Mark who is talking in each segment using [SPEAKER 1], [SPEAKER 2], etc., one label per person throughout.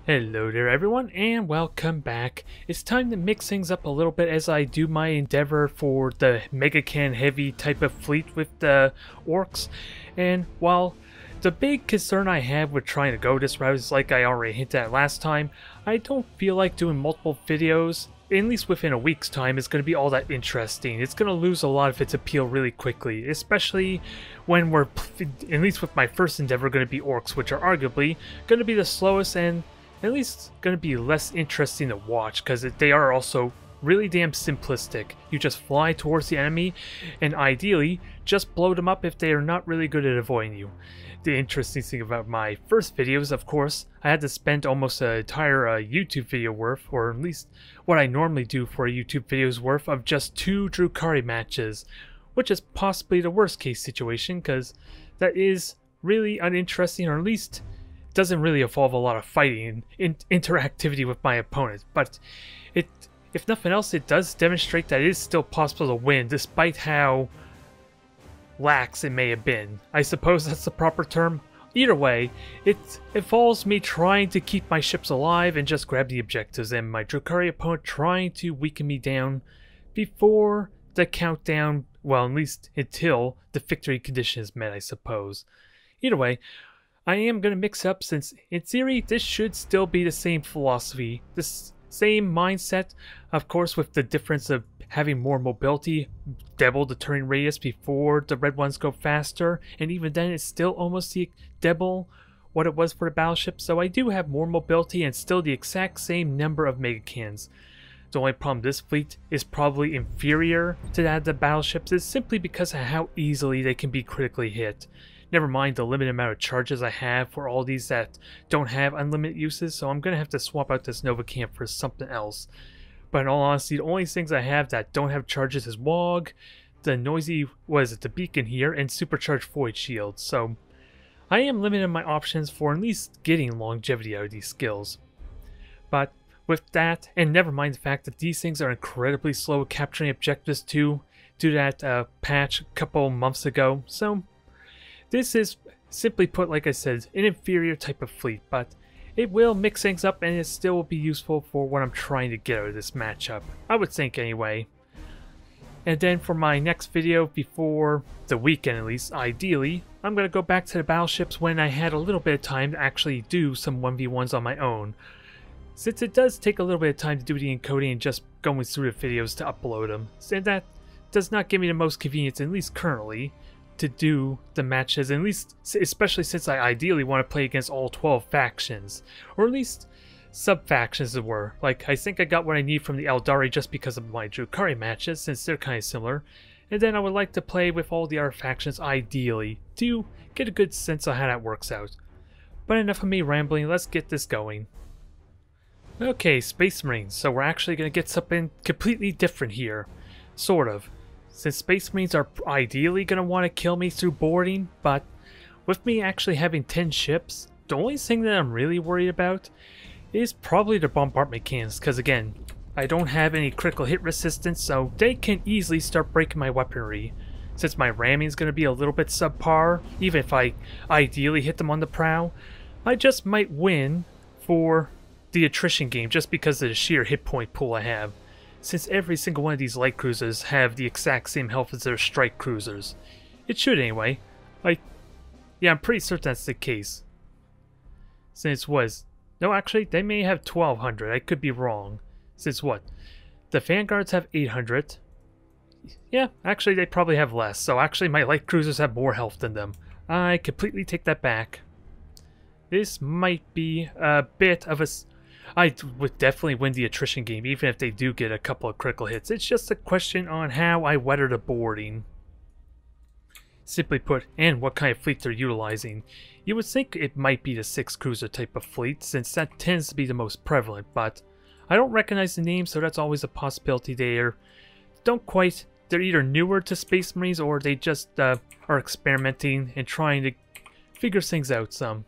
[SPEAKER 1] Hello there everyone and welcome back. It's time to mix things up a little bit as I do my endeavor for the Mega Cannon heavy type of fleet with the orcs. And while the big concern I have with trying to go this route is, like I already hinted at last time, I don't feel like doing multiple videos, at least within a week's time, is going to be all that interesting. It's going to lose a lot of its appeal really quickly, especially when we're, at least with my first endeavor, going to be orcs, which are arguably going to be the slowest and at least going to be less interesting to watch, because they are also really damn simplistic. You just fly towards the enemy and ideally just blow them up if they are not really good at avoiding you. The interesting thing about my first videos, of course, I had to spend almost an entire YouTube video worth, or at least what I normally do for a YouTube video's worth, of just 2 Drukhari matches, which is possibly the worst case situation, because that is really uninteresting, or at least doesn't really involve a lot of fighting and interactivity with my opponent, but if nothing else, it does demonstrate that it is still possible to win despite how lax it may have been. I suppose that's the proper term. Either way, it involves me trying to keep my ships alive and just grab the objectives, and my Drukhari opponent trying to weaken me down before the countdown, well, at least until the victory condition is met, I suppose. Either way, I am going to mix up, since in theory this should still be the same philosophy, the same mindset, of course, with the difference of having more mobility, double the turning radius before the red ones go faster, and even then it's still almost the double what it was for the battleship, so I do have more mobility and still the exact same number of Mega Cannons. The only problem this fleet is probably inferior to that of the battleships is simply because of how easily they can be critically hit. Never mind the limited amount of charges I have for all these that don't have unlimited uses, so I'm going to have to swap out this Nova Camp for something else. But in all honesty, the only things I have that don't have charges is Wog, the noisy, the beacon here, and supercharged Void Shield, so I am limiting my options for at least getting longevity out of these skills. But with that, and never mind the fact that these things are incredibly slow at capturing objectives too, due to that patch a couple months ago, so this is, simply put, like I said, an inferior type of fleet, but it will mix things up and it still will be useful for what I'm trying to get out of this matchup. I would think anyway. And then for my next video, before the weekend at least, ideally, I'm going to go back to the battleships when I had a little bit of time to actually do some 1v1s on my own. Since it does take a little bit of time to do the encoding and just going through the videos to upload them, and that does not give me the most convenience, at least currently, to do the matches, at least, especially since I ideally want to play against all 12 factions, or at least sub-factions as it were. Like, I think I got what I need from the Eldari just because of my Drukhari matches, since they're kind of similar, and then I would like to play with all the other factions ideally, to get a good sense of how that works out. But enough of me rambling, let's get this going. Okay, Space Marines, so we're actually going to get something completely different here. Sort of. Since Space Marines are ideally going to want to kill me through boarding, but with me actually having 10 ships, the only thing that I'm really worried about is probably the bombardment cannons, because again, I don't have any critical hit resistance, so they can easily start breaking my weaponry. Since my ramming is going to be a little bit subpar, even if I ideally hit them on the prow, I just might win for the attrition game just because of the sheer hit point pool I have, since every single one of these light cruisers have the exact same health as their strike cruisers. It should anyway. Yeah, I'm pretty certain that's the case. Since no, actually, they may have 1200, I could be wrong. Since what? The Vanguards have 800. Yeah, actually they probably have less, so actually my light cruisers have more health than them. I completely take that back. This might be a bit of a... I would definitely win the attrition game, even if they do get a couple of critical hits. It's just a question on how I weather the boarding. Simply put, and what kind of fleet they're utilizing. You would think it might be the 6 cruiser type of fleet, since that tends to be the most prevalent, but I don't recognize the name, so that's always a possibility. They're either newer to Space Marines, or they just are experimenting and trying to figure things out some.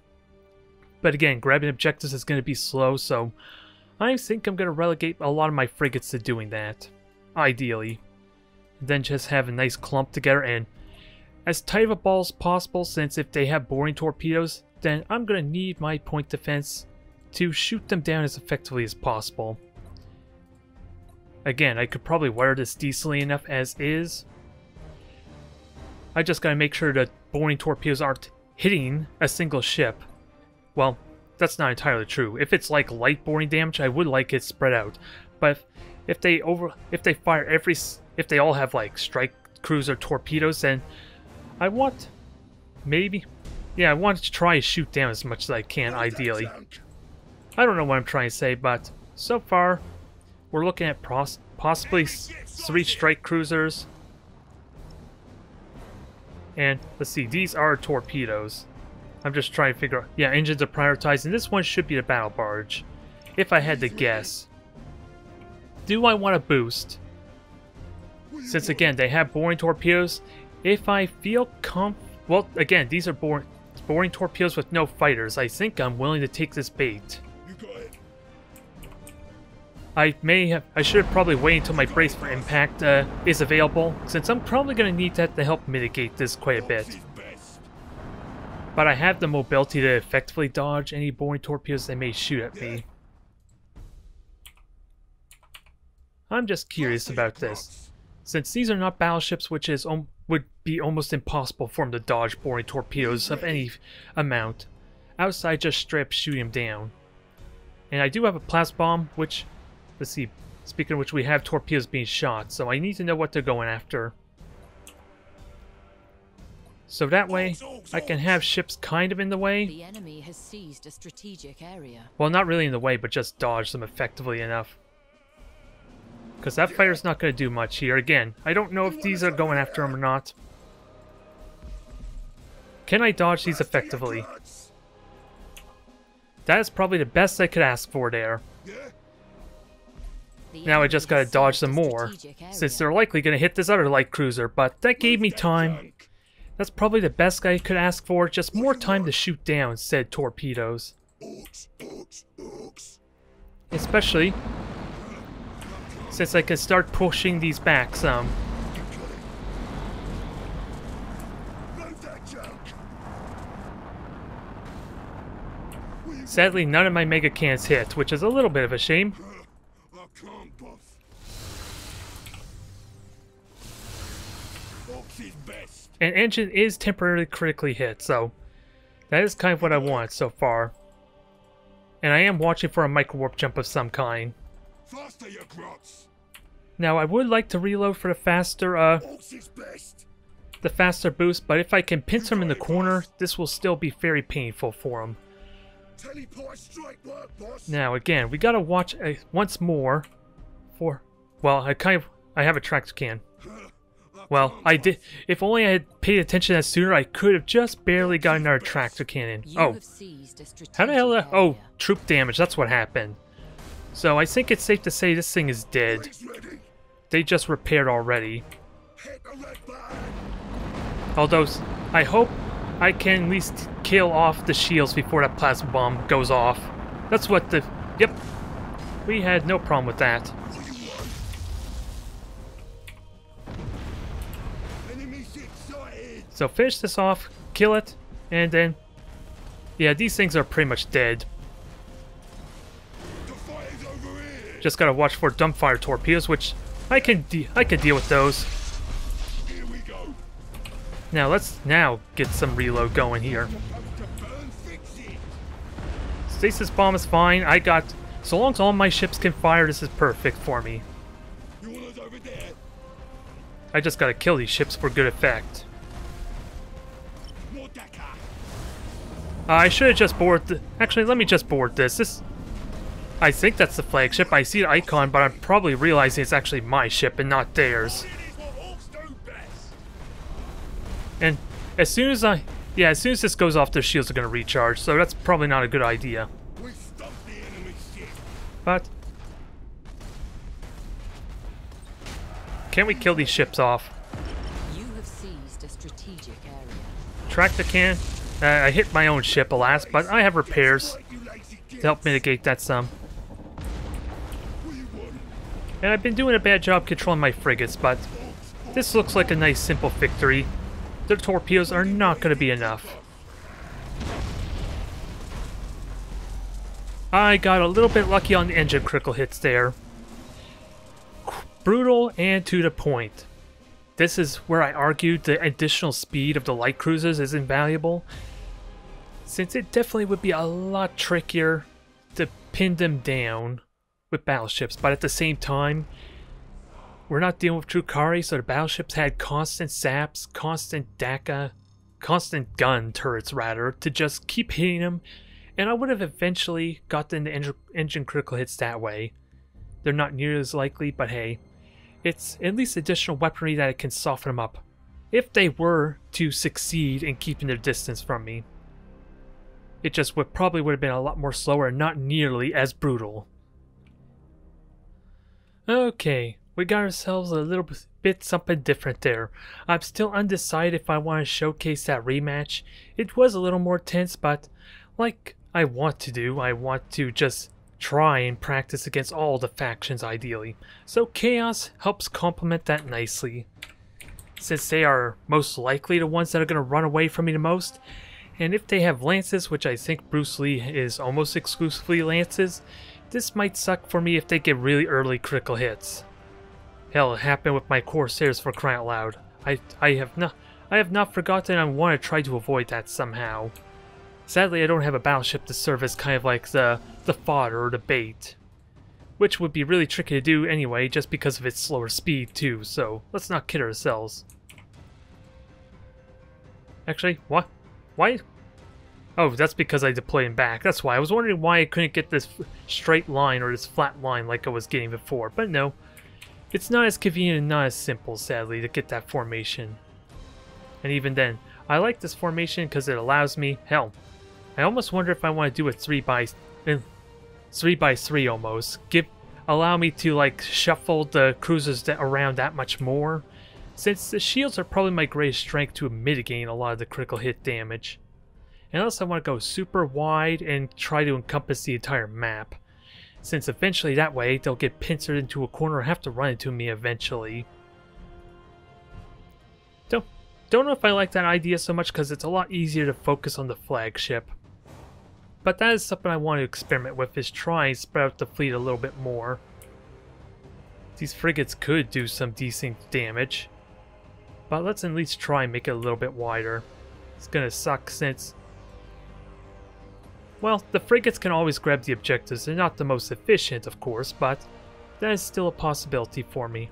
[SPEAKER 1] But again, grabbing objectives is going to be slow, so I think I'm going to relegate a lot of my frigates to doing that, ideally. And then just have a nice clump together and as tight of a ball as possible, since if they have boring torpedoes, then I'm going to need my point defense to shoot them down as effectively as possible. Again, I could probably wire this decently enough as is. I just gotta make sure that boring torpedoes aren't hitting a single ship. Well, that's not entirely true. If it's like light boring damage, I would like it spread out. But if they fire if they all have like strike cruiser torpedoes, then I want I want to try to shoot down as much as I can, ideally. I don't know what I'm trying to say, but so far we're looking at possibly 3 strike cruisers. And let's see, these are torpedoes. I'm just trying to figure out. Yeah, engines are prioritized, and this one should be the battle barge, if I had to guess. Do I want to boost? Since again, they have boring torpedoes, if I feel well, again, these are boring torpedoes with no fighters. I think I'm willing to take this bait. I should have probably waited until my brace for impact is available, since I'm probably going to need that to help mitigate this quite a bit. But I have the mobility to effectively dodge any boring torpedoes they may shoot at me. I'm just curious about this. Since these are not battleships, which would be almost impossible for them to dodge boring torpedoes of any amount, outside just straight up shooting them down. And I do have a plasma bomb, which, let's see, speaking of which, we have torpedoes being shot, so I need to know what they're going after. So that way, I can have ships kind of in the way.
[SPEAKER 2] The enemy has seized a strategic area.
[SPEAKER 1] Well, not really in the way, but just dodge them effectively enough. Because that fighter's not going to do much here. Again, I don't know if these are going after him or not. Can I dodge these effectively? That is probably the best I could ask for there. Now I just gotta dodge them more, since they're likely gonna hit this other light cruiser, but that gave me time. That's probably the best I could ask for, just more time to shoot down said torpedoes. Especially since I can start pushing these back some. Sadly, none of my Mega Cannons hit, which is a little bit of a shame. An engine is temporarily critically hit, so that is kind of what I want so far. And I am watching for a micro-warp jump of some kind. Now, I would like to reload for the faster boost, but if I can pinch him in the corner, this will still be very painful for him. Now, again, we gotta watch once more for... Well, I have a tractor can. Well, I did. If only I had paid attention that sooner, I could have just barely gotten our tractor cannon. Oh, how the hell? Oh, troop damage. That's what happened. So I think it's safe to say this thing is dead. They just repaired already. Although I hope I can at least kill off the shields before that plasma bomb goes off. That's what the... Yep. We had no problem with that. So finish this off, kill it, and then... Yeah, these things are pretty much dead. Just gotta watch for dumbfire torpedoes, which I can deal with those. Now let's get some reload going here. Stasis bomb is fine. So long as all my ships can fire, this is perfect for me. I just gotta kill these ships for good effect. I should have just boarded. Actually, let me just board this. I think that's the flagship. I see the icon, but I'm probably realizing it's actually my ship and not theirs. And as soon as this goes off, their shields are going to recharge, so that's probably not a good idea. But can we kill these ships off?
[SPEAKER 2] You have seized a strategic area.
[SPEAKER 1] Tractor can. I hit my own ship, alas, but I have repairs to help mitigate that some. And I've been doing a bad job controlling my frigates, but this looks like a nice simple victory. Their torpedoes are not going to be enough. I got a little bit lucky on the engine critical hits there. Brutal and to the point. This is where I argued the additional speed of the light cruisers is invaluable, since it definitely would be a lot trickier to pin them down with battleships, but at the same time, we're not dealing with Drukari, so the battleships had constant saps, constant gun turrets rather, to just keep hitting them, and I would have eventually gotten the engine critical hits that way. They're not nearly as likely, but hey, it's at least additional weaponry that it can soften them up, if they were to succeed in keeping their distance from me. It just probably would have been a lot more slower and not nearly as brutal. Okay, we got ourselves a little bit something different there. I'm still undecided if I want to showcase that rematch. It was a little more tense, but like I want to do, I want to just try and practice against all the factions ideally. So Chaos helps complement that nicely, since they are most likely the ones that are going to run away from me the most. And if they have lances, which I think Bruce Lee is almost exclusively lances, this might suck for me if they get really early critical hits. Hell, it happened with my Corsairs, for crying out loud. I have not forgotten. I want to try to avoid that somehow. Sadly, I don't have a battleship to serve as kind of like the fodder or the bait, which would be really tricky to do anyway, just because of its slower speed too. So let's not kid ourselves. Actually, what? Why? Oh, that's because I deployed him back. That's why. I was wondering why I couldn't get this straight line or this flat line like I was getting before, but no. It's not as convenient and not as simple, sadly, to get that formation. And even then, I like this formation because it allows me... Hell, I almost wonder if I want to do a 3x3 almost. Allow me to, like, shuffle the cruisers around that much more, since the shields are probably my greatest strength to mitigating a lot of the critical hit damage. Unless I want to go super wide and try to encompass the entire map, since eventually that way they'll get pincered into a corner or have to run into me eventually. Don't know if I like that idea so much because it's a lot easier to focus on the flagship. But that is something I want to experiment with, is try and spread out the fleet a little bit more. These frigates could do some decent damage, but let's at least try and make it a little bit wider. It's gonna suck since... Well, the frigates can always grab the objectives. They're not the most efficient, of course, but that is still a possibility for me.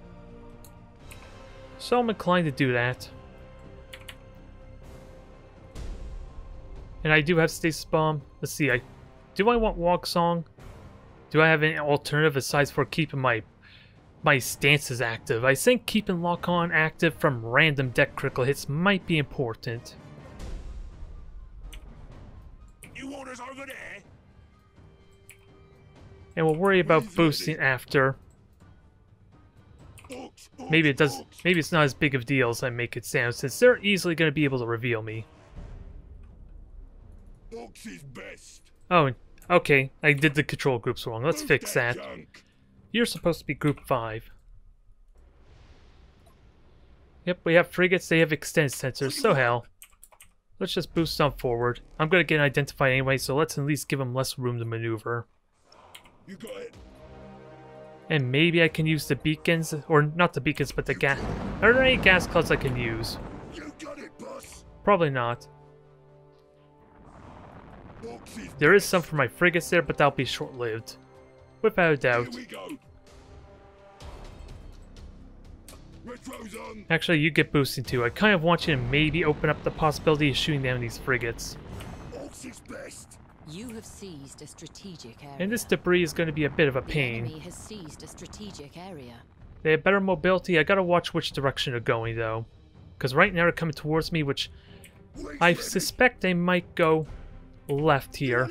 [SPEAKER 1] So I'm inclined to do that. And I do have Stasis Bomb. Let's see, do I want Walk Song? Do I have any alternative aside for keeping my stances active? I think keeping Lock On active from random deck critical hits might be important.
[SPEAKER 3] Over there.
[SPEAKER 1] And we'll worry about boosting after. Maybe it's not as big of a deal as I make it sound, since they're easily going to be able to reveal me. Oh, okay, I did the control groups wrong. Let's fix that. You're supposed to be group 5. Yep, we have frigates, they have extended sensors, so hell. Let's just boost them forward. I'm going to get identified anyway, so let's at least give them less room to maneuver.
[SPEAKER 3] You got it.
[SPEAKER 1] And maybe I can use the beacons, or not the beacons, but the gas... Are there any gas clouds I can use?
[SPEAKER 3] You got it, boss.
[SPEAKER 1] Probably not. There is some for my frigates there, but that'll be short-lived. Without a doubt.
[SPEAKER 3] Here we go. Retro's on.
[SPEAKER 1] Actually, you get boosting too. I kind of want you to maybe open up the possibility of shooting down these frigates.
[SPEAKER 3] Best.
[SPEAKER 2] You have seized a strategic area.
[SPEAKER 1] And this debris is going to be a bit of a
[SPEAKER 2] The
[SPEAKER 1] pain.
[SPEAKER 2] enemy has seized a strategic area.
[SPEAKER 1] They have better mobility. I gotta watch which direction they're going though, because right now they're coming towards me, which I suspect they might go left here.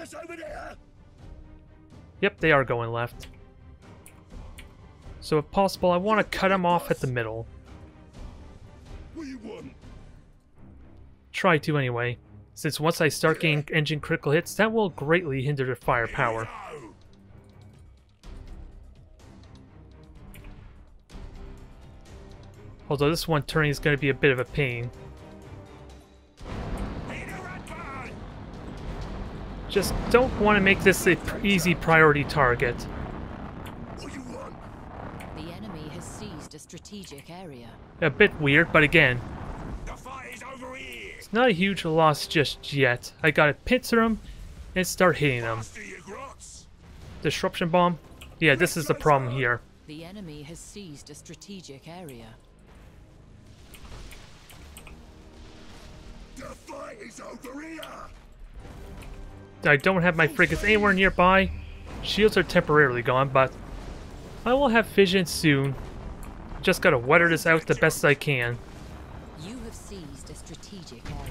[SPEAKER 1] Yep, they are going left. So if possible, I want to cut them off at the middle. Try to anyway, since once I start getting engine critical hits, that will greatly hinder their firepower. Although this one turning is going to be a bit of a pain. Just don't want to make this an easy priority target.
[SPEAKER 3] What you want?
[SPEAKER 2] The enemy has seized a strategic area.
[SPEAKER 1] A bit weird, but again,
[SPEAKER 3] The fight is over here.
[SPEAKER 1] it's not a huge loss just yet. I gotta pincer them and start hitting them.
[SPEAKER 3] Faster, you grots.
[SPEAKER 1] Disruption bomb? Yeah, this is the problem here.
[SPEAKER 2] The enemy has seized a strategic area.
[SPEAKER 3] The fight is over here.
[SPEAKER 1] I don't have my frigates anywhere nearby. Shields are temporarily gone, but I will have vision soon. Just gotta weather this out the best I can.
[SPEAKER 2] You have seized a strategic area.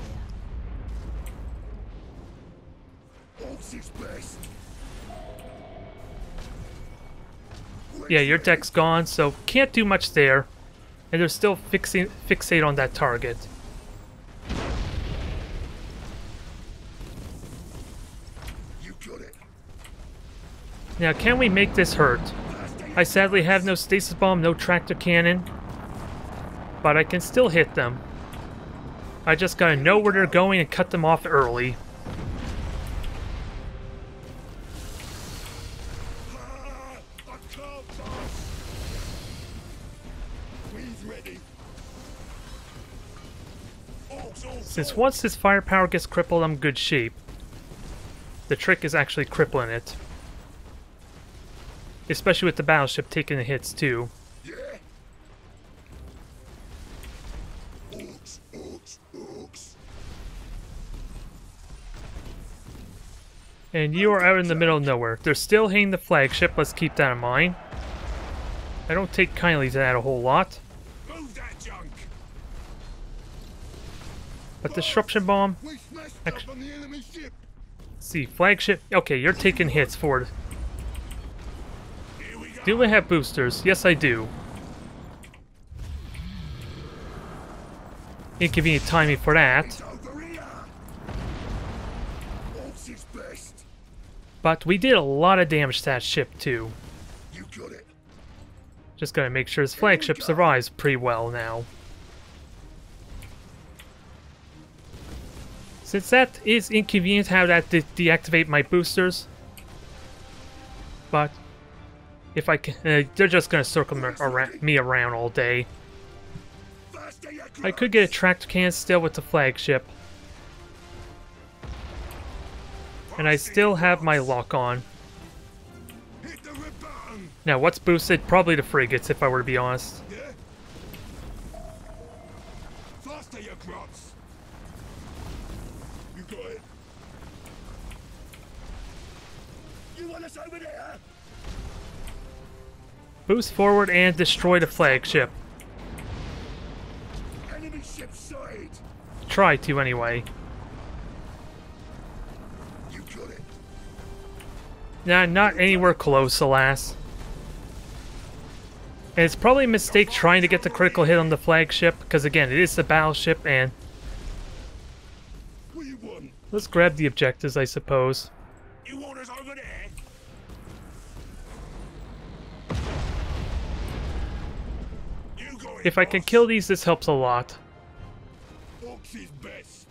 [SPEAKER 3] Orcs is best.
[SPEAKER 1] Yeah, your deck's gone, so can't do much there. And they're still fixate on that target.
[SPEAKER 3] You got it.
[SPEAKER 1] Now, can we make this hurt? I sadly have no stasis bomb, no tractor cannon. But I can still hit them. I just gotta know where they're going and cut them off early.
[SPEAKER 3] I can't pass. Please ready. Orcs all
[SPEAKER 1] Since
[SPEAKER 3] fall.
[SPEAKER 1] once his firepower gets crippled, I'm in good shape. The trick is actually crippling it. Especially with the battleship taking the hits too.
[SPEAKER 3] Yeah. Orcs, orcs, orcs.
[SPEAKER 1] And you are out in the middle of nowhere. They're still hitting the flagship, let's keep that in mind. I don't take kindly to that a whole lot.
[SPEAKER 3] Move that junk.
[SPEAKER 1] But disruption bomb,
[SPEAKER 3] We smashed
[SPEAKER 1] Actu-
[SPEAKER 3] up on the enemy ship.
[SPEAKER 1] see, flagship, okay, you're taking hits for it.
[SPEAKER 3] Here we go.
[SPEAKER 1] Do I have boosters? Yes, I do. Inconvenient timing for that.
[SPEAKER 3] It's over here. Orcs is best.
[SPEAKER 1] But we did a lot of damage to that ship too.
[SPEAKER 3] You got it.
[SPEAKER 1] Just gotta make sure his flagship survives pretty well now. Since that is inconvenient how that deactivate my boosters. But if I can, they're just gonna circle me around all day.
[SPEAKER 3] Faster, you
[SPEAKER 1] I could get a tractor cannon still with the flagship. And I still have my lock on.
[SPEAKER 3] Hit the red button.
[SPEAKER 1] Now what's boosted? Probably the frigates if I were to be honest.
[SPEAKER 3] Yeah. Faster, you grots. You got it. You want us over there?
[SPEAKER 1] Boost forward and destroy the flagship.
[SPEAKER 3] Enemy ship side.
[SPEAKER 1] Try to anyway.
[SPEAKER 3] You got it.
[SPEAKER 1] Nah, not anywhere close, alas. And it's probably a mistake trying to get the critical hit on the flagship, because again, it is the battleship, and
[SPEAKER 3] What you want?
[SPEAKER 1] let's grab the objectives, I suppose.
[SPEAKER 3] You want us over there? You got it.
[SPEAKER 1] If I can
[SPEAKER 3] boss.
[SPEAKER 1] kill these, this helps a lot,
[SPEAKER 3] Orcs is best.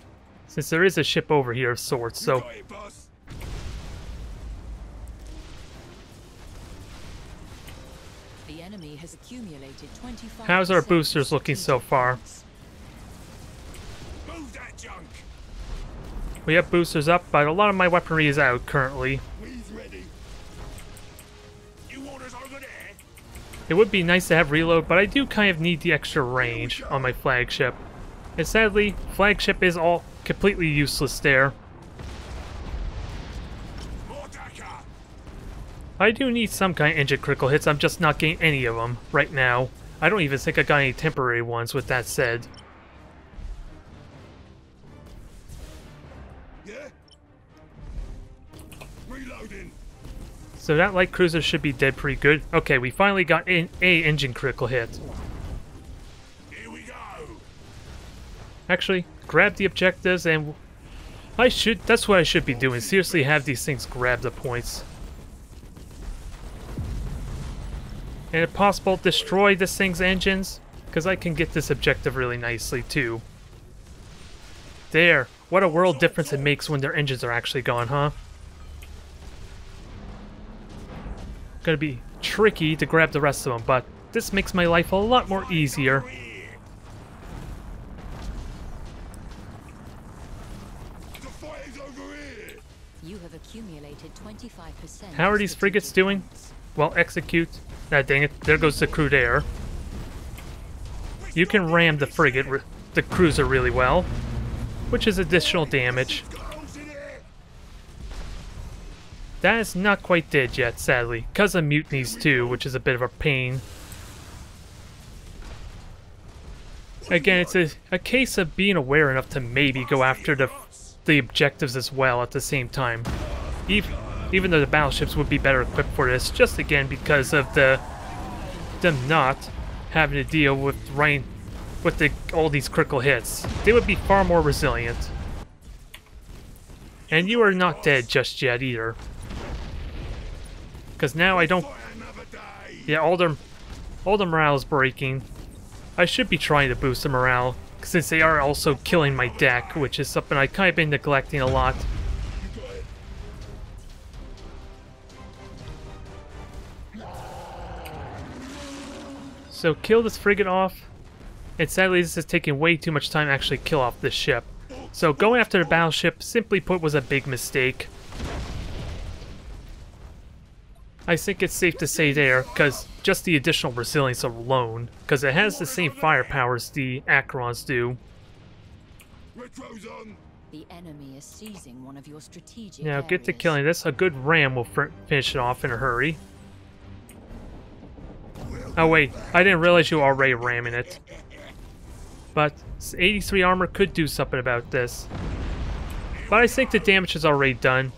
[SPEAKER 1] since there is a ship over here of sorts,
[SPEAKER 3] You
[SPEAKER 1] so
[SPEAKER 3] got it, boss.
[SPEAKER 2] The enemy has accumulated 25.
[SPEAKER 1] how's our boosters looking so far?
[SPEAKER 3] Move that junk.
[SPEAKER 1] We have boosters up, but a lot of my weaponry is out currently.
[SPEAKER 3] We's ready. You want us over there?
[SPEAKER 1] It would be nice to have reload, but I do kind of need the extra range on my flagship. And sadly, flagship is all completely useless there.
[SPEAKER 3] Mordaka.
[SPEAKER 1] I do need some kind of engine critical hits, I'm just not getting any of them right now. I don't even think I got any temporary ones with that said.
[SPEAKER 3] Yeah? Reloading.
[SPEAKER 1] So that light cruiser should be dead pretty good. Okay, we finally got a engine critical hit.
[SPEAKER 3] Here we go.
[SPEAKER 1] Actually, grab the objectives and that's what I should be doing. Seriously, have these things grab the points. And if possible, destroy this thing's engines, because I can get this objective really nicely too. There. What a world difference it makes when their engines are actually gone, huh? gonna be tricky to grab the rest of them, but this makes my life a lot more easier.
[SPEAKER 3] The fight is over here.
[SPEAKER 2] You have accumulated 25%.
[SPEAKER 1] How are these frigates doing? Well, execute. Ah, dang it. There goes the cruiser. You can ram the frigate, the cruiser really well, which is additional damage. That is not quite dead yet, sadly, because of mutinies too, which is a bit of a pain. Again, it's a case of being aware enough to maybe go after the objectives as well at the same time. Even though the battleships would be better equipped for this, just again because of them not having to deal with all these critical hits. They would be far more resilient. And you are not dead just yet either. Because now I don't... Yeah, all their morale is breaking. I should be trying to boost the morale, since they are also killing my deck, which is something I've kind of been neglecting a lot. So kill this frigate off, and sadly this is taking way too much time to actually kill off this ship. So going after the battleship, simply put, was a big mistake. I think it's safe to say there, because just the additional resilience alone, because it has the same firepower as the Acherons do.
[SPEAKER 2] The enemy is seizing one of your strategic
[SPEAKER 1] Now get to
[SPEAKER 2] areas.
[SPEAKER 1] killing this. A good ram will finish it off in a hurry. Oh wait, I didn't realize you were already ramming it. But 83 armor could do something about this. But I think the damage is already done.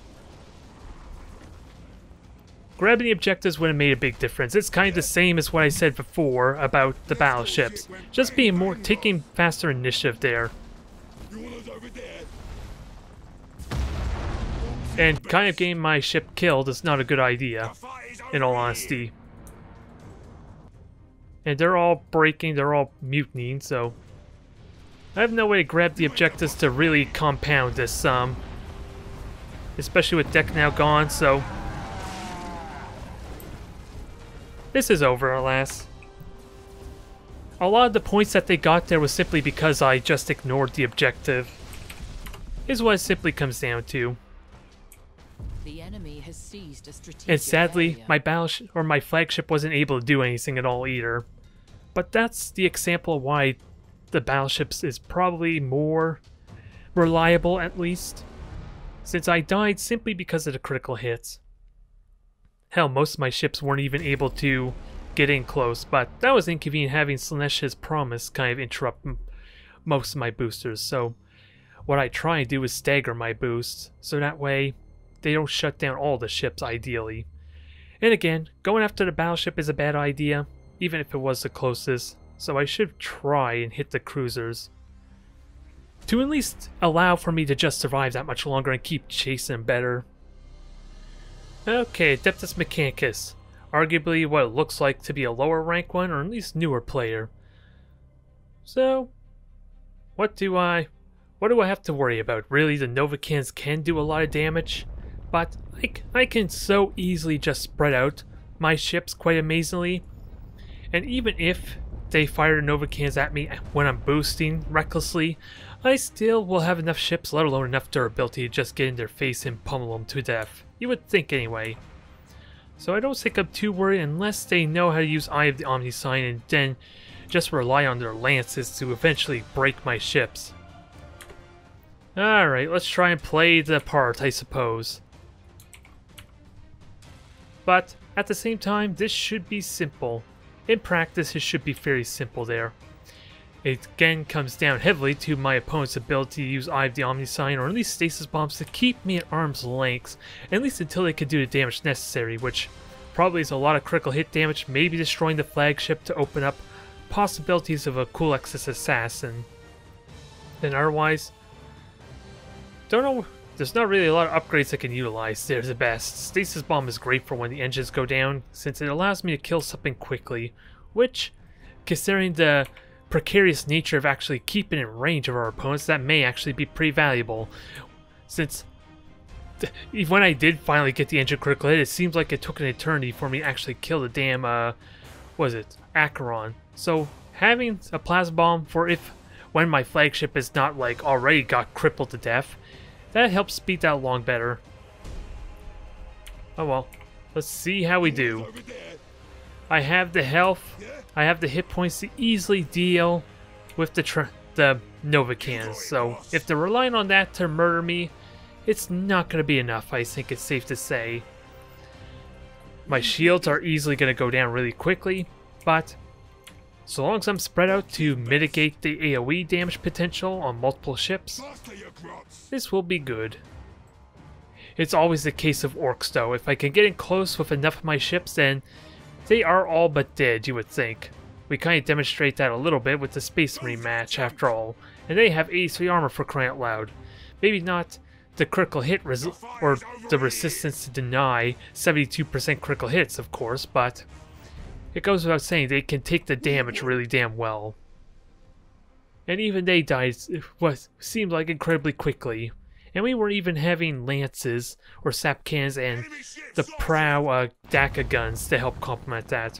[SPEAKER 1] Grabbing the objectives would have made a big difference. It's kind of the same as what I said before about the battleships. Just taking faster initiative there. And kind of getting my ship killed is not a good idea, in all honesty. And they're all breaking, they're all mutinying, so... I have no way to grab the objectives to really compound this, especially with deck now gone, so... This is over, alas. A lot of the points that they got there was simply because I just ignored the objective. Is what it simply comes down to.
[SPEAKER 2] The enemy has seized a strategic
[SPEAKER 1] And sadly,
[SPEAKER 2] area.
[SPEAKER 1] my battleship or my flagship wasn't able to do anything at all either. But that's the example of why the battleships is probably more reliable, at least, since I died simply because of the critical hits. Hell, most of my ships weren't even able to get in close, but that was inconvenient having Slaanesh's promise kind of interrupt most of my boosters, so what I try and do is stagger my boosts, so that way they don't shut down all the ships ideally. And again, going after the battleship is a bad idea, even if it was the closest, so I should try and hit the cruisers. To at least allow for me to just survive that much longer and keep chasing better. Okay, Adeptus Mechanicus. Arguably what it looks like to be a lower rank one, or at least newer player. So, what do I have to worry about? Really, the Nova Cannons can do a lot of damage, but I can so easily just spread out my ships quite amazingly. And even if they fire Nova Cannons at me when I'm boosting recklessly, I still will have enough ships, let alone enough durability, to just get in their face and pummel them to death. You would think anyway. So I don't think I'm too worried unless they know how to use Eye of the Omni Sign and then just rely on their lances to eventually break my ships. Alright, let's try and play the part, I suppose. But at the same time, this should be simple. In practice, it should be very simple there. It again comes down heavily to my opponent's ability to use Eye of the Omni Sign, or at least stasis bombs, to keep me at arm's length, at least until they can do the damage necessary, which probably is a lot of critical hit damage, maybe destroying the flagship to open up possibilities of a cool Exus Assassin. Then otherwise, don't know, there's not really a lot of upgrades I can utilize. There's the best. Stasis bomb is great for when the engines go down, since it allows me to kill something quickly, which, considering the precarious nature of actually keeping in range of our opponents, that may actually be pretty valuable, since when I did finally get the engine critical hit, it seems like it took an eternity for me to actually kill the damn, what was it, Acheron. So having a plasma bomb for when my flagship is not like already got crippled to death, that helps speed that along better. Oh well, let's see how we do. I have the health, I have the hit points to easily deal with the Nova Cannons, so if they're relying on that to murder me, it's not going to be enough, I think it's safe to say. My shields are easily going to go down really quickly, but so long as I'm spread out to mitigate the AoE damage potential on multiple ships, this will be good. It's always the case of orcs though. If I can get in close with enough of my ships, then they are all but dead, you would think. We kind of demonstrate that a little bit with the Space Marine match, after all. And they have 83 armor for crying out loud. Maybe not the critical hit or the resistance to deny 72% critical hits, of course, but it goes without saying they can take the damage really damn well. And even they died what seemed like incredibly quickly. And we weren't even having lances or sap cannons and the prow DACA guns to help complement that.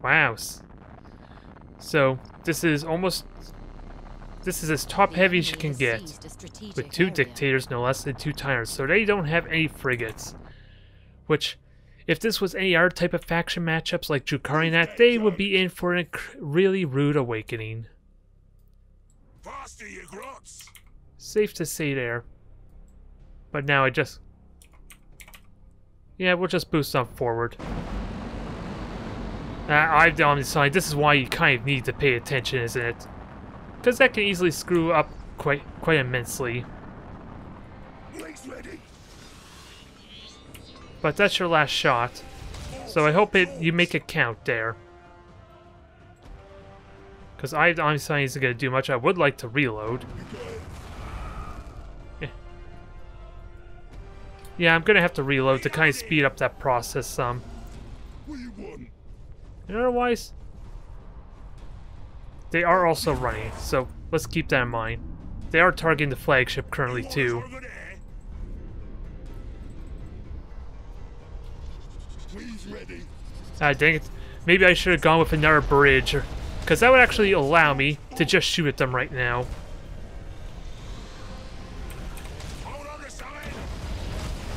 [SPEAKER 1] Wow. So this is as top heavy as you can get, with 2 dictators no less than 2 tyrants, so they don't have any frigates. Which, if this was any other type of faction matchups like Drukhari and that, they would be in for a really rude awakening. Safe to say there. But now yeah, we'll just boost on forward. I've on the side. This is why you kind of need to pay attention, isn't it? Because that can easily screw up quite immensely. But that's your last shot, so I hope you make it count there. Because I honestly isn't going to do much. I would like to reload. Yeah, I'm going to have to reload to kind of speed up that process some. And otherwise, they are also running, so let's keep that in mind. They are targeting the flagship currently too. Dang it. Maybe I should have gone with another bridge, because that would actually allow me to just shoot at them right now.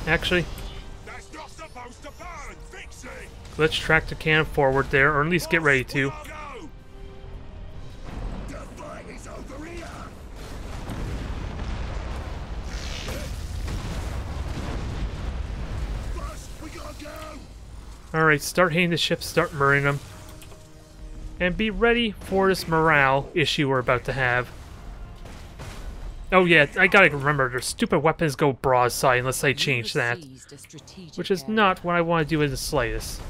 [SPEAKER 1] Actually, let's track the cannon forward there, or at least get ready to. Alright, start hitting the ships, start murdering them. And be ready for this morale issue we're about to have. Oh yeah, I gotta remember, their stupid weapons go broadside unless I change that. Which is not what I want to do in the slightest.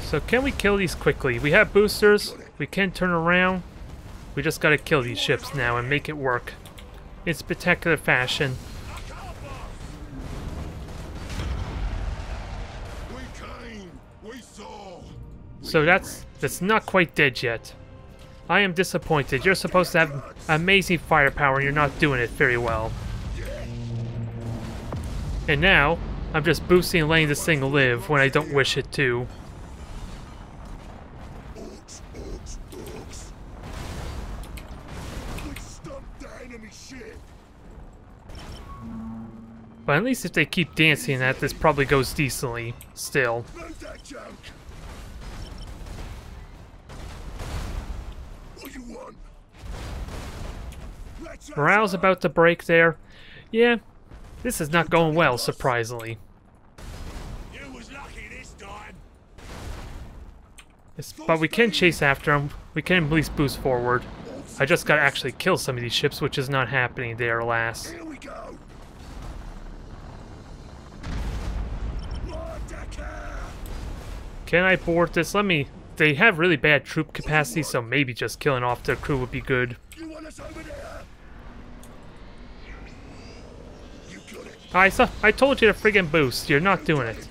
[SPEAKER 1] So can we kill these quickly? We have boosters, we can turn around. We just gotta kill these ships now and make it work in spectacular fashion. So that's not quite dead yet. I am disappointed. You're supposed to have amazing firepower and you're not doing it very well. And now, I'm just boosting and letting this thing live when I don't wish it to. But at least if they keep dancing that, this probably goes decently still. Morale's about to break there. Yeah, this is not going well, surprisingly. But we can chase after them. We can at least boost forward. I just gotta actually kill some of these ships, which is not happening there, alas. Can I board this? They have really bad troop capacity, so maybe just killing off their crew would be good. I told you to friggin' boost. You're not doing it.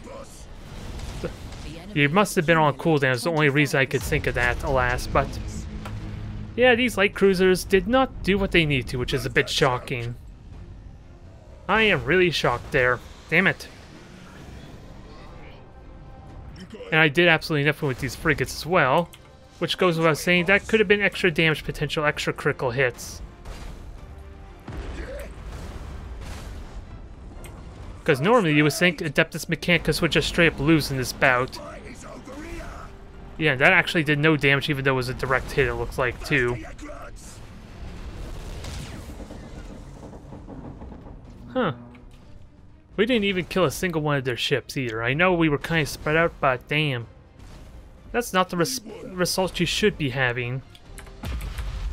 [SPEAKER 1] You must have been on cooldown. It's the only reason I could think of that, alas, but Yeah, these light cruisers did not do what they need to, which is a bit shocking. I am really shocked there. Damn it. And I did absolutely nothing with these frigates as well, which goes without saying, that could have been extra damage potential, extra critical hits. Because normally you would think Adeptus Mechanicus would just straight up lose in this bout. Yeah, that actually did no damage even though it was a direct hit, it looks like, too. Huh. We didn't even kill a single one of their ships either. I know we were kind of spread out, but damn. That's not the result you should be having.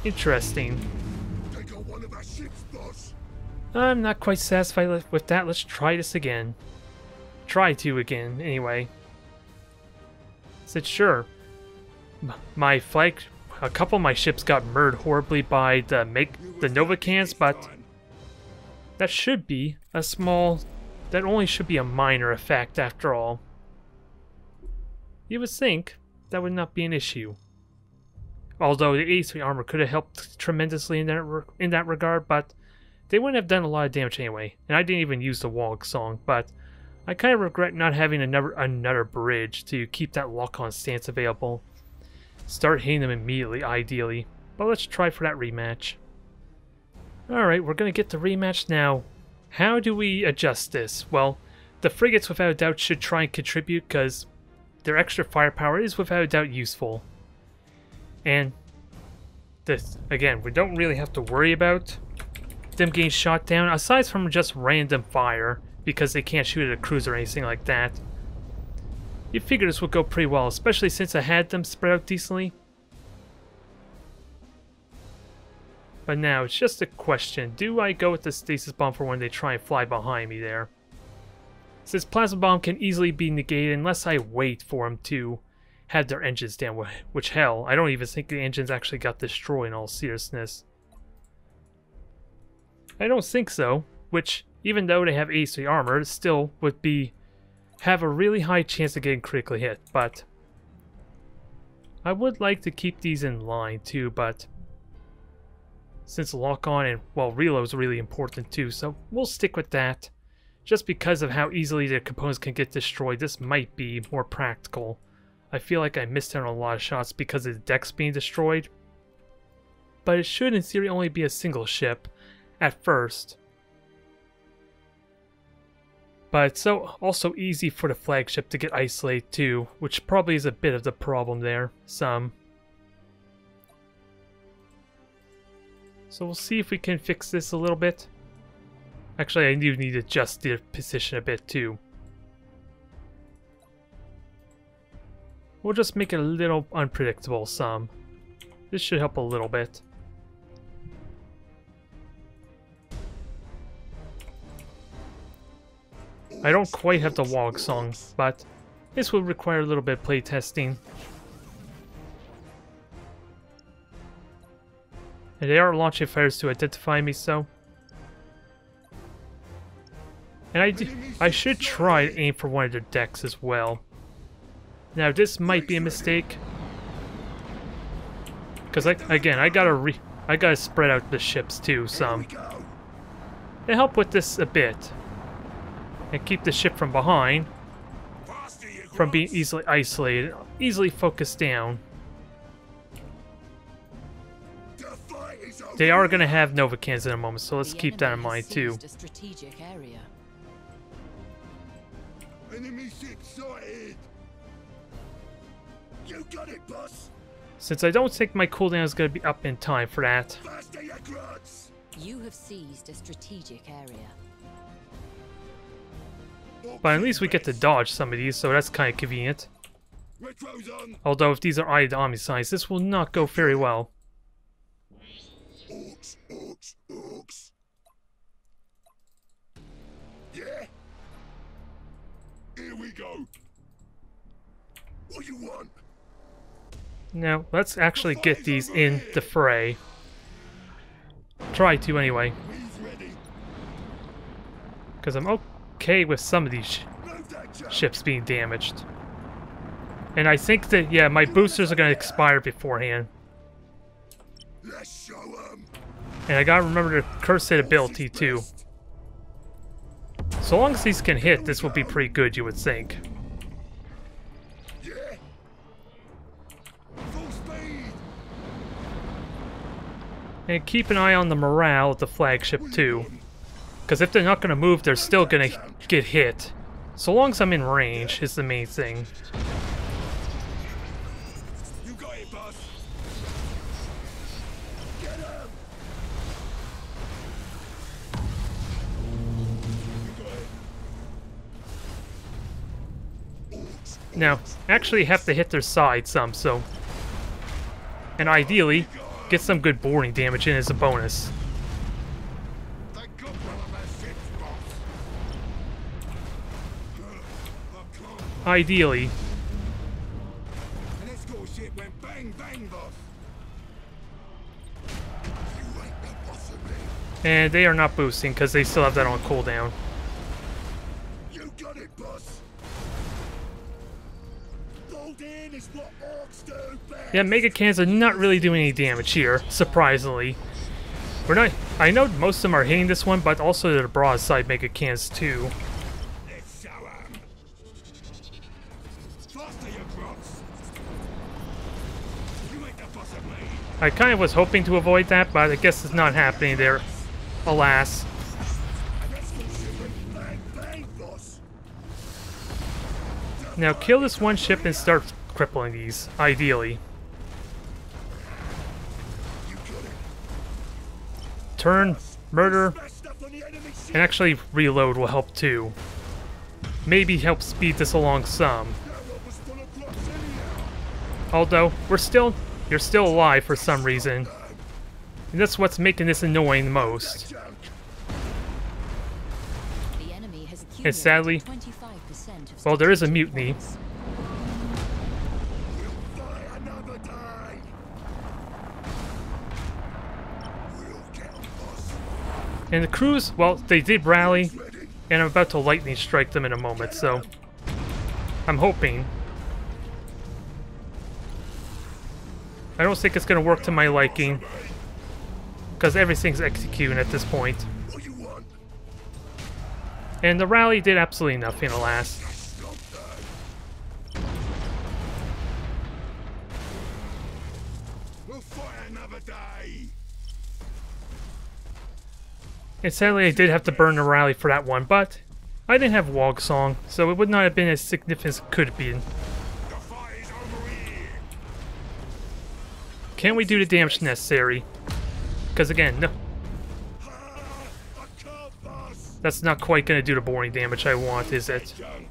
[SPEAKER 1] Interesting. I'm not quite satisfied with that. Let's try this again. Try to again, anyway. Said sure. My flag, a couple of my ships got murdered horribly by the Mega Kannons, but that should be a small. That only should be a minor effect after all. You would think that would not be an issue. Although the A3 armor could have helped tremendously in that regard, but they wouldn't have done a lot of damage anyway. And I didn't even use the Wog song, but I kind of regret not having another bridge to keep that lock-on stance available. Start hitting them immediately, ideally. But let's try for that rematch. Alright, we're going to get the rematch now. How do we adjust this? Well, the frigates without a doubt should try and contribute because their extra firepower is without a doubt useful. And this, again, we don't really have to worry about them getting shot down aside from just random fire because they can't shoot at a cruiser or anything like that. You figure this would go pretty well, especially since I had them spread out decently. But now, it's just a question. Do I go with the stasis bomb for when they try and fly behind me there? Since plasma bomb can easily be negated unless I wait for them to have their engines down. Which, hell, I don't even think the engines actually got destroyed in all seriousness. I don't think so. Which, even though they have A3 armor, it still would have a really high chance of getting critically hit. But I would like to keep these in line too, but since lock-on and, well, reload is really important too, so we'll stick with that. Just because of how easily the components can get destroyed, this might be more practical. I feel like I missed out on a lot of shots because of the decks being destroyed. But it should in theory only be a single ship, at first. But it's also easy for the flagship to get isolated too, which probably is a bit of the problem there, some. So we'll see if we can fix this a little bit. Actually, I do need to adjust the position a bit too. We'll just make it a little unpredictable some. This should help a little bit. I don't quite have the Wog song, but this will require a little bit of play testing. And they are launching fires to identify me, so. And I should try to aim for one of their decks as well. Now this might be a mistake, because again I gotta spread out the ships too some. To help with this a bit, and keep the ship from behind from being easily isolated, easily focused down. They are going to have Nova Cannons in a moment, so let's keep that in mind too.
[SPEAKER 3] Enemy ship sighted. You got it, boss.
[SPEAKER 1] Since I don't think my cooldown is going to be up in time for that.
[SPEAKER 2] You have seized a strategic area.
[SPEAKER 1] But at least we get to dodge some of these, so that's kind of convenient. Although if these are eyed omni-signs, this will not go very well.
[SPEAKER 3] Orcs, orcs, orcs. Yeah? Here we go. What you want?
[SPEAKER 1] Now, let's actually get these in the fray. Try to anyway. Because I'm okay with some of these ships being damaged. And I think that, yeah, my boosters are going to expire beforehand.
[SPEAKER 3] Let's show 'em.
[SPEAKER 1] And I gotta remember the curse hit ability too. So long as these can hit, this will be pretty good, you would think.
[SPEAKER 3] Yeah. Full speed.
[SPEAKER 1] And keep an eye on the morale of the flagship too. Because if they're not gonna move, they're still gonna get hit. So long as I'm in range is the main thing.
[SPEAKER 3] You got it, boss. Get 'em. You got it.
[SPEAKER 1] Now, actually have to hit their side some, so... And ideally, get some good boarding damage in as a bonus.
[SPEAKER 3] They got one of our ships, boss.
[SPEAKER 1] Ideally.
[SPEAKER 3] An escort ship went bang bang, boss. You ain't the boss of me.
[SPEAKER 1] And they are not boosting because they still have that on cooldown.
[SPEAKER 3] You got it, boss. Bolt in is what orcs do best.
[SPEAKER 1] Yeah, Mega Kannons are not really doing any damage here, surprisingly. We're not... I know most of them are hitting this one, but also the broadside Mega Kannons too.
[SPEAKER 3] Let's show 'em. Faster, you crocs. You ain't the boss of me.
[SPEAKER 1] I kind of was hoping to avoid that, but I guess it's not happening there. Alas.
[SPEAKER 3] An escort ship went bang bang, boss.
[SPEAKER 1] Now kill this one ship and start crippling these, ideally.
[SPEAKER 3] You got it.
[SPEAKER 1] Turn, murder,
[SPEAKER 3] Smashed up on the enemy ship.
[SPEAKER 1] and actually reload will help too. Maybe help speed this along some.
[SPEAKER 3] That one was full of crocs anyhow.
[SPEAKER 1] Although, you're still alive for some reason. And that's what's making this annoying the most.
[SPEAKER 3] Junk.
[SPEAKER 2] The enemy has
[SPEAKER 1] And sadly,
[SPEAKER 2] accumulated 25% of
[SPEAKER 1] well, there is a
[SPEAKER 2] strategic
[SPEAKER 1] mutiny.
[SPEAKER 2] points.
[SPEAKER 3] We'll fight another day. We'll get 'em, boss.
[SPEAKER 1] And the crews, well, they did rally,
[SPEAKER 3] Ready.
[SPEAKER 1] and I'm about to lightning strike them in a moment, so... I'm hoping. I don't think it's going to work to my liking, because everything's executing at this point.
[SPEAKER 3] What you want?
[SPEAKER 1] And the rally did absolutely nothing, alas.
[SPEAKER 3] Stop that. We'll fight another day.
[SPEAKER 1] And sadly, I did have to burn the rally for that one, but I didn't have Wog Song, so it would not have been as significant as it could have been.
[SPEAKER 3] The fight is over here.
[SPEAKER 1] Can we do the damage necessary? Because again, no,
[SPEAKER 3] Ah, I can't, boss.
[SPEAKER 1] that's not quite going to do the boring damage I want, is it?
[SPEAKER 3] Junk.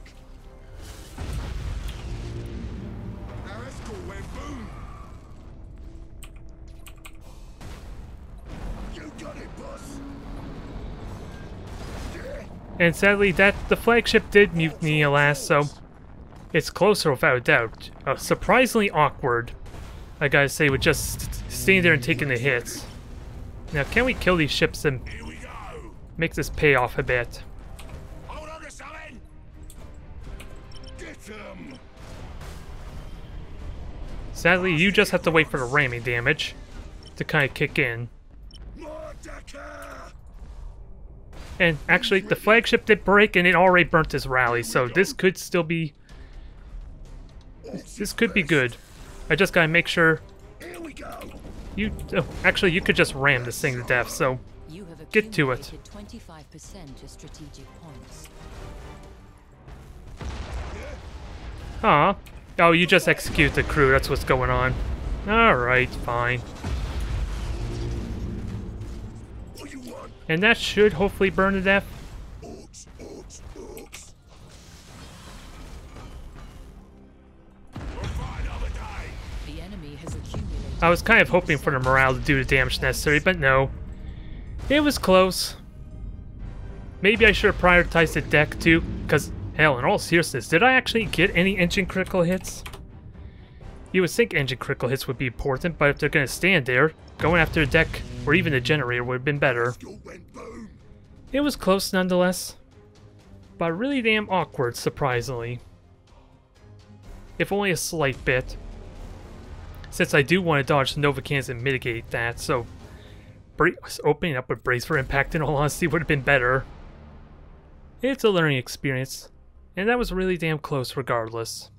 [SPEAKER 3] Our escort went boom. You got it, boss. Yeah.
[SPEAKER 1] And sadly, the flagship did mutiny, alas, so it's closer without a doubt. Surprisingly awkward, I gotta say, with just staying there and taking the hits. Now, can we kill these ships and
[SPEAKER 3] Here we go.
[SPEAKER 1] make this pay off a bit?
[SPEAKER 3] Hold on to something. Get 'em.
[SPEAKER 1] Sadly, you just have to wait for the ramming damage to kind of kick in.
[SPEAKER 3] Mordecai.
[SPEAKER 1] And actually, the flagship did break, and it already burnt his rally, so this could still be... This could be good. I just gotta make sure
[SPEAKER 3] Here we go.
[SPEAKER 1] you... Oh, actually, you could just ram this thing to death, so...
[SPEAKER 2] You have
[SPEAKER 1] Get to it.
[SPEAKER 2] accumulated 25% of strategic points.
[SPEAKER 1] Aw. Oh, you just execute the crew, that's what's going on. Alright, fine.
[SPEAKER 3] What you want?
[SPEAKER 1] And that should hopefully burn to death.
[SPEAKER 3] Orcs, orcs, orcs. We'll fight another day.
[SPEAKER 2] The enemy has accumulated.
[SPEAKER 1] I was kind of hoping for the morale to do the damage necessary, but no. It was close. Maybe I should have prioritized the deck too, because, hell, in all seriousness, did I actually get any engine critical hits? You would think engine critical hits would be important, but if they're going to stand there, going after the deck, or even the generator would have been better.
[SPEAKER 3] Escort went boom.
[SPEAKER 1] It was close nonetheless, but really damn awkward, surprisingly. If only a slight bit. since I do want to dodge the Nova Cannons and mitigate that, so opening up with Brace for Impact in all honesty would have been better. It's a learning experience, and that was really damn close regardless.